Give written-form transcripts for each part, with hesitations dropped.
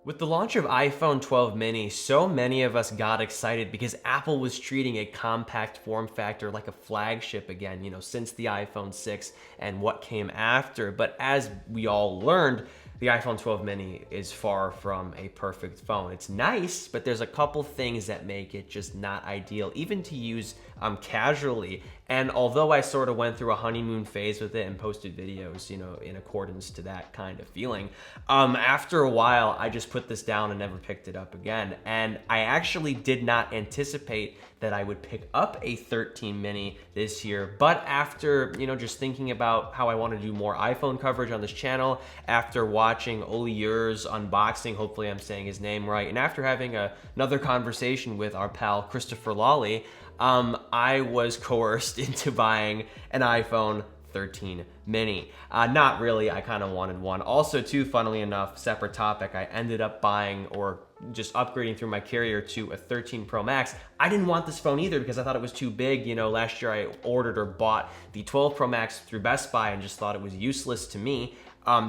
With the launch of iPhone 12 mini, so many of us got excited because Apple was treating a compact form factor like a flagship again, since the iPhone 6 and what came after. But as we all learned, the iPhone 12 mini is far from a perfect phone. It's nice, but there's a couple things that make it just not ideal, even to use casually. And although I sort of went through a honeymoon phase with it and posted videos, in accordance to that kind of feeling, after a while, I just put this down and never picked it up again. And I actually did not anticipate that I would pick up a 13 mini this year. But after, just thinking about how I want to do more iPhone coverage on this channel, after watching Olier's unboxing, hopefully I'm saying his name right, and after having another conversation with our pal Christopher Lawley, I was coerced into buying an iPhone 13 mini. Not really, I kind of wanted one. Also too, funnily enough, separate topic, I ended up buying or just upgrading through my carrier to a 13 Pro Max. I didn't want this phone either because I thought it was too big. Last year I ordered or bought the 12 Pro Max through Best Buy and just thought it was useless to me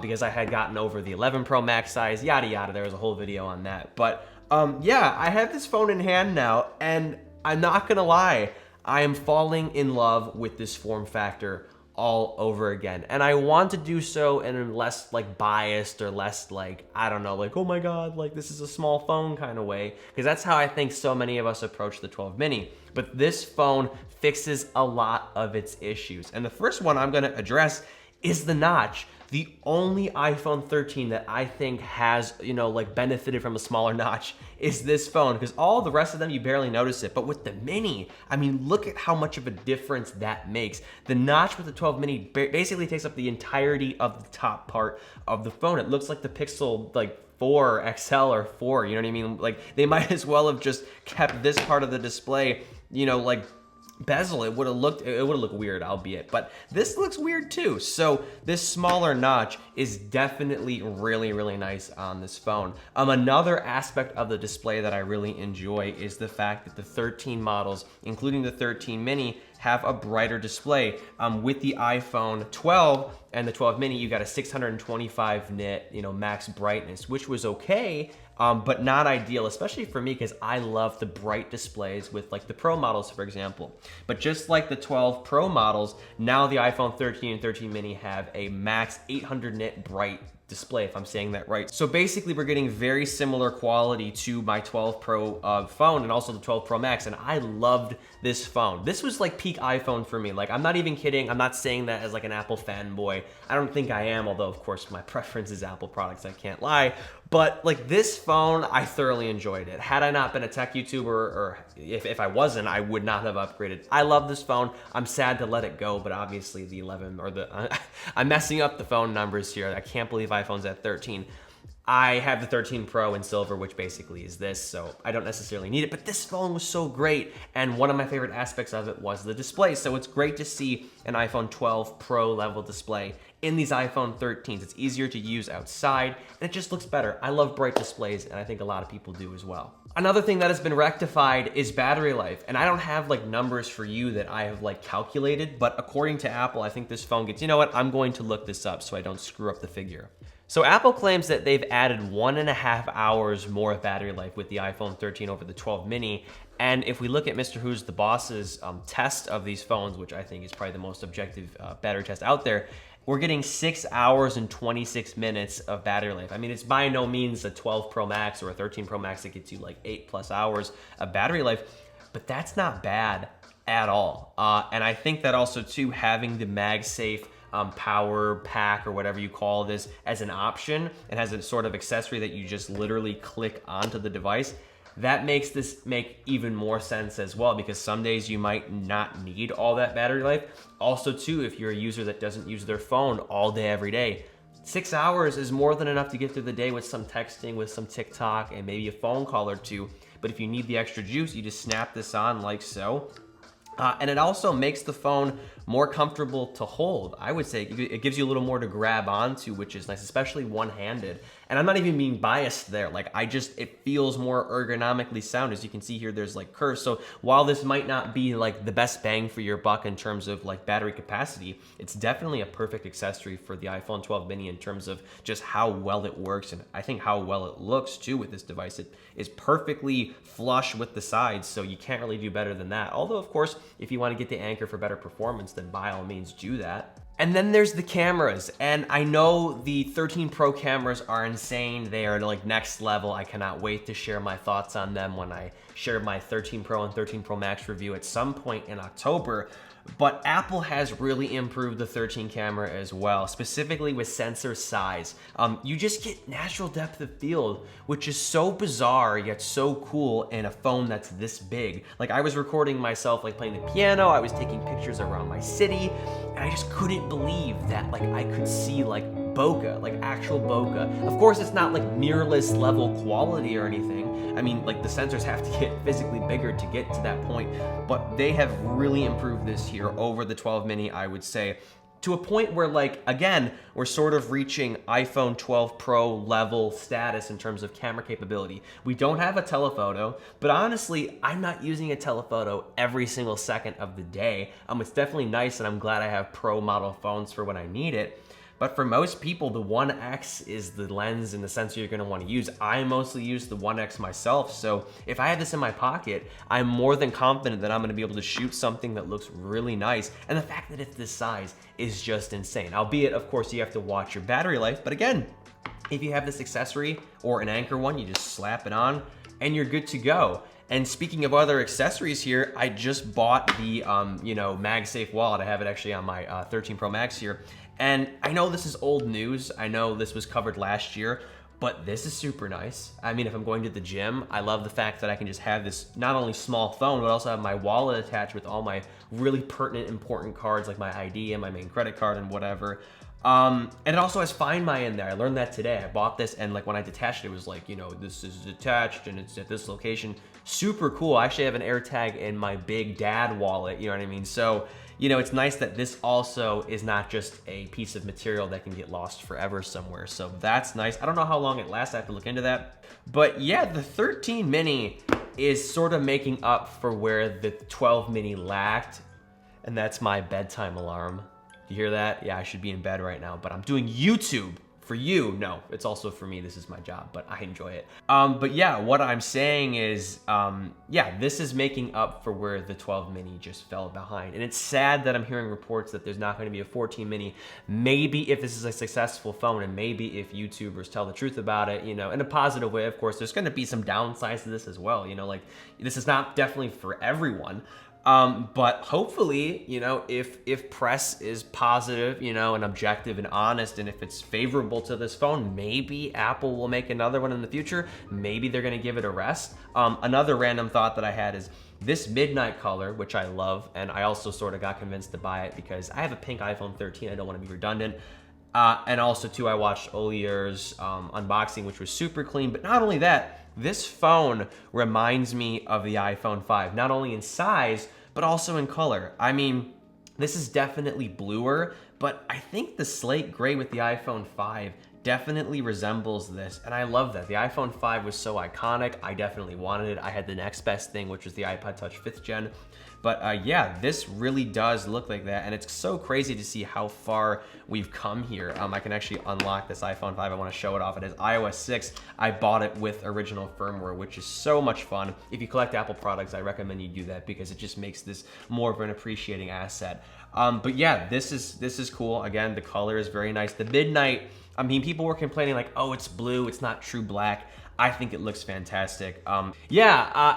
because I had gotten over the 11 Pro Max size, yada yada. There was a whole video on that. But yeah, I have this phone in hand now, and I'm not gonna lie, I am falling in love with this form factor all over again. And I want to do so in a less biased or less I don't know, oh my God, this is a small phone kind of way. Because that's how I think so many of us approach the 12 mini. But this phone fixes a lot of its issues. And the first one I'm gonna address is the notch. The only iPhone 13 that I think has, benefited from a smaller notch is this phone, because all the rest of them, you barely notice it. But with the mini, I mean, look at how much of a difference that makes. The notch with the 12 mini basically takes up the entirety of the top part of the phone. It looks like the Pixel 4 XL or 4, you know what I mean? They might as well have just kept this part of the display, bezel. It would have looked weird, albeit, but this looks weird too. So this smaller notch is definitely really, really nice on this phone. Another aspect of the display that I really enjoy is the fact that the 13 models, including the 13 mini, have a brighter display. With the iPhone 12 and the 12 mini, you got a 625 nit, max brightness, which was okay, but not ideal, especially for me because I love the bright displays with the Pro models, for example. But just like the 12 Pro models, now the iPhone 13 and 13 mini have a max 800 nit bright display, if I'm saying that right. So basically we're getting very similar quality to my 12 Pro phone and also the 12 Pro Max, and I loved this phone. This was peak iPhone for me. I'm not even kidding. I'm not saying that as an Apple fanboy. I don't think I am, although of course my preference is Apple products, I can't lie. But this phone, I thoroughly enjoyed it. Had I not been a tech YouTuber, or if I wasn't, I would not have upgraded. I love this phone. I'm sad to let it go, but obviously the 11 or I'm messing up the phone numbers here. I can't believe iPhone's at 13. I have the 13 Pro in silver, which basically is this, so I don't necessarily need it, but this phone was so great, and one of my favorite aspects of it was the display, so it's great to see an iPhone 12 Pro level display in these iPhone 13s. It's easier to use outside, and it just looks better. I love bright displays, and I think a lot of people do as well. Another thing that has been rectified is battery life, and I don't have numbers for you that I have calculated, but according to Apple, I think this phone gets, you know what, I'm going to look this up so I don't screw up the figure. So Apple claims that they've added 1.5 hours more of battery life with the iPhone 13 over the 12 mini. And if we look at Mr. Who's the Boss's test of these phones, which I think is probably the most objective battery test out there, we're getting 6 hours and 26 minutes of battery life. I mean, it's by no means a 12 Pro Max or a 13 Pro Max that gets you 8+ hours of battery life, but that's not bad at all. And I think that also too, having the MagSafe power pack or whatever you call this as an option and has a sort of accessory that you just literally click onto the device, that makes this make even more sense as well, because some days you might not need all that battery life. Also too, if you're a user that doesn't use their phone all day every day, 6 hours is more than enough to get through the day with some texting, with some TikTok, and maybe a phone call or two. But if you need the extra juice, you just snap this on like so. And it also makes the phone more comfortable to hold. I would say it gives you a little more to grab onto, which is nice, especially one-handed. And I'm not even being biased there. Like it feels more ergonomically sound. As you can see here, there's like curves. So while this might not be like the best bang for your buck in terms of like battery capacity, it's definitely a perfect accessory for the iPhone 12 mini in terms of just how well it works. And I think how well it looks too with this device. It is perfectly flush with the sides, so you can't really do better than that. Although, of course, if you want to get the Anchor for better performance, then by all means do that. And then there's the cameras, and I know the 13 Pro cameras are insane. They are like next level. I cannot wait to share my thoughts on them when I share my 13 Pro and 13 Pro Max review at some point in October. But Apple has really improved the 13 camera as well, specifically with sensor size. You just get natural depth of field, which is so bizarre yet so cool in a phone that's this big. Like I was recording myself like playing the piano, I was taking pictures around my city, and I just couldn't believe that like I could see like bokeh, like actual bokeh. Of course, it's not like mirrorless level quality or anything. I mean, like the sensors have to get physically bigger to get to that point, but they have really improved this here over the 12 mini, I would say, to a point where like, again, we're sort of reaching iPhone 12 Pro level status in terms of camera capability. We don't have a telephoto, but honestly, I'm not using a telephoto every single second of the day. It's definitely nice, and I'm glad I have Pro model phones for when I need it. But for most people, the 1X is the lens and the sensor you're gonna wanna use. I mostly use the 1X myself, so if I have this in my pocket, I'm more than confident that I'm gonna be able to shoot something that looks really nice. And the fact that it's this size is just insane. Albeit, of course, you have to watch your battery life, but again, if you have this accessory or an Anchor one, you just slap it on and you're good to go. And speaking of other accessories here, I just bought the MagSafe wallet. I have it actually on my 13 Pro Max here. And I know this is old news. I know this was covered last year, but this is super nice. I mean, if I'm going to the gym, I love the fact that I can just have this not only small phone, but also have my wallet attached with all my really pertinent, important cards like my ID and my main credit card and whatever. And it also has Find My in there. I learned that today. I bought this, and like when I detached it, it was like, this is attached and it's at this location. Super cool. I actually have an AirTag in my big dad wallet, you know what I mean? So, it's nice that this also is not just a piece of material that can get lost forever somewhere. So that's nice. I don't know how long it lasts. I have to look into that. But yeah, the 13 mini is sort of making up for where the 12 mini lacked. And that's my bedtime alarm. You hear that? Yeah, I should be in bed right now, but I'm doing YouTube for you. No, it's also for me. This is my job, but I enjoy it. But yeah, what I'm saying is, this is making up for where the 12 mini just fell behind. And it's sad that I'm hearing reports that there's not going to be a 14 mini. Maybe if this is a successful phone, and maybe if YouTubers tell the truth about it, in a positive way, of course, there's going to be some downsides to this as well. Like this is not definitely for everyone. But hopefully, if press is positive, and objective and honest, and if it's favorable to this phone, maybe Apple will make another one in the future. Maybe they're going to give it a rest. Another random thought that I had is this midnight color, which I love, and I also sort of got convinced to buy it because I have a pink iPhone 13. I don't want to be redundant. And also, too, I watched Olier's unboxing, which was super clean. But not only that, this phone reminds me of the iPhone 5, not only in size, but also in color. I mean, this is definitely bluer, but I think the slate gray with the iPhone 5 definitely resembles this, and I love that. The iPhone 5 was so iconic. I definitely wanted it. I had the next best thing, which was the iPod Touch 5th gen. But yeah, this really does look like that, and it's so crazy to see how far we've come here. I can actually unlock this iPhone 5. I want to show it off. It has iOS 6. I bought it with original firmware, which is so much fun. If you collect Apple products, I recommend you do that because it just makes this more of an appreciating asset. But yeah, this is cool. Again, the color is very nice. The midnight, I mean, people were complaining like, oh, it's blue, it's not true black. I think it looks fantastic.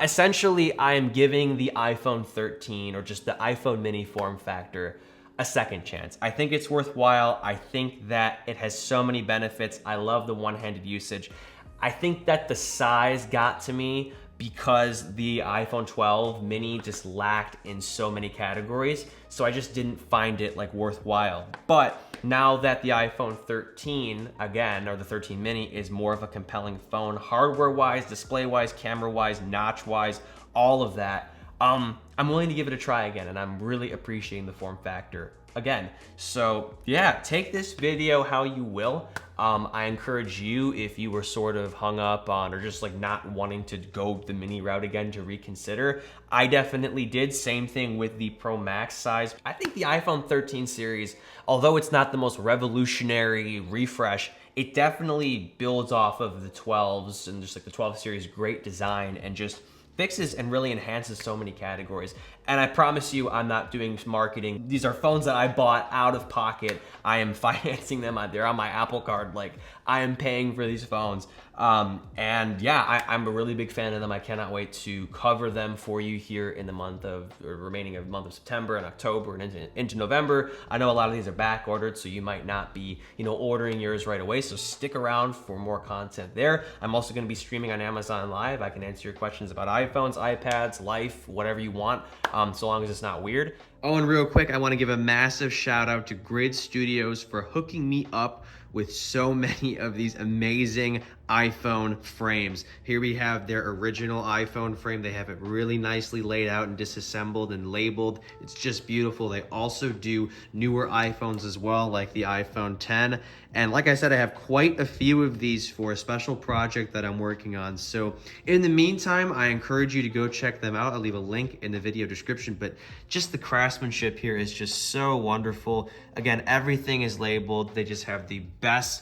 Essentially, I am giving the iPhone 13 or just the iPhone mini form factor a second chance. I think it's worthwhile. I think that it has so many benefits. I love the one-handed usage. I think that the size got to me because the iPhone 12 mini just lacked in so many categories. So I just didn't find it like worthwhile. But now that the iPhone 13, again, or the 13 mini is more of a compelling phone, hardware-wise, display-wise, camera-wise, notch-wise, all of that, I'm willing to give it a try again, and I'm really appreciating the form factor again. So yeah, take this video how you will. I encourage you, if you were sort of hung up on or just like not wanting to go the mini route again, to reconsider. I definitely did. Same thing with the Pro Max size. I think the iPhone 13 series, although it's not the most revolutionary refresh, it definitely builds off of the 12s and just like the 12 series great design, and just fixes and really enhances so many categories. And I promise you, I'm not doing marketing. These are phones that I bought out of pocket. I am financing them. They're on my Apple Card. Like, I am paying for these phones. And yeah, I'm a really big fan of them. I cannot wait to cover them for you here in the remaining of the month of September and October and into November. I know a lot of these are back ordered, so you might not be, ordering yours right away. So stick around for more content there. I'm also going to be streaming on Amazon Live. I can answer your questions about iPhones, iPads, life, whatever you want. So long as it's not weird. Oh, and real quick, I want to give a massive shout out to Grid Studios for hooking me up with so many of these amazing iPhone frames. Here we have their original iPhone frame. They have it really nicely laid out and disassembled and labeled. It's just beautiful. They also do newer iPhones as well, like the iPhone 10. And like I said, I have quite a few of these for a special project that I'm working on. So in the meantime, I encourage you to go check them out. I'll leave a link in the video description, but just the craftsmanship here is just so wonderful. Again, everything is labeled. They just have the best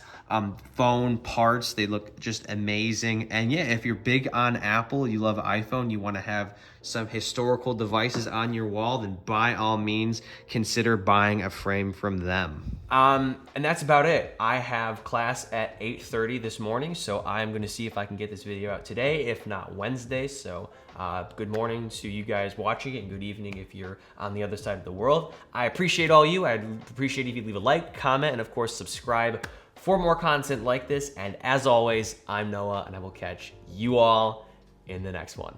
phone parts. They look just amazing. And yeah, if you're big on Apple, you love iPhone, you want to have some historical devices on your wall, then by all means consider buying a frame from them. And that's about it. I have class at 8:30 this morning, so I'm going to see if I can get this video out today, if not Wednesday. So good morning to you guys watching it, and good evening if you're on the other side of the world. I appreciate all you. I'd appreciate if you leave a like, comment, and of course subscribe for more content like this. And as always, I'm Noah, and I will catch you all in the next one.